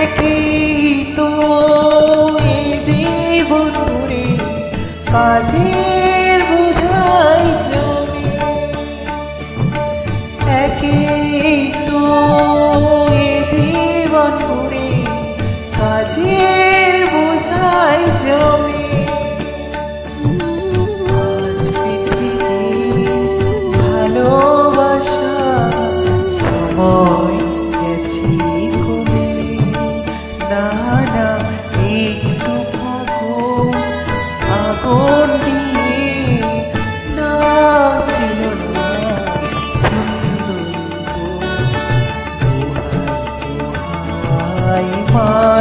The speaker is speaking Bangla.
একই তো এ জীবন ঘুরে কাজের বোঝাই জমে, একই তো এ জীবন ঘুরে কাজের বোঝাই জমে। আজ পৃথিবী ভালোবাসা সময় গেছি কমে, না না একটু ফাগুন আগুন দিয়ে না ছিল না সুন্দর গো, দোহাই দোহাই মা।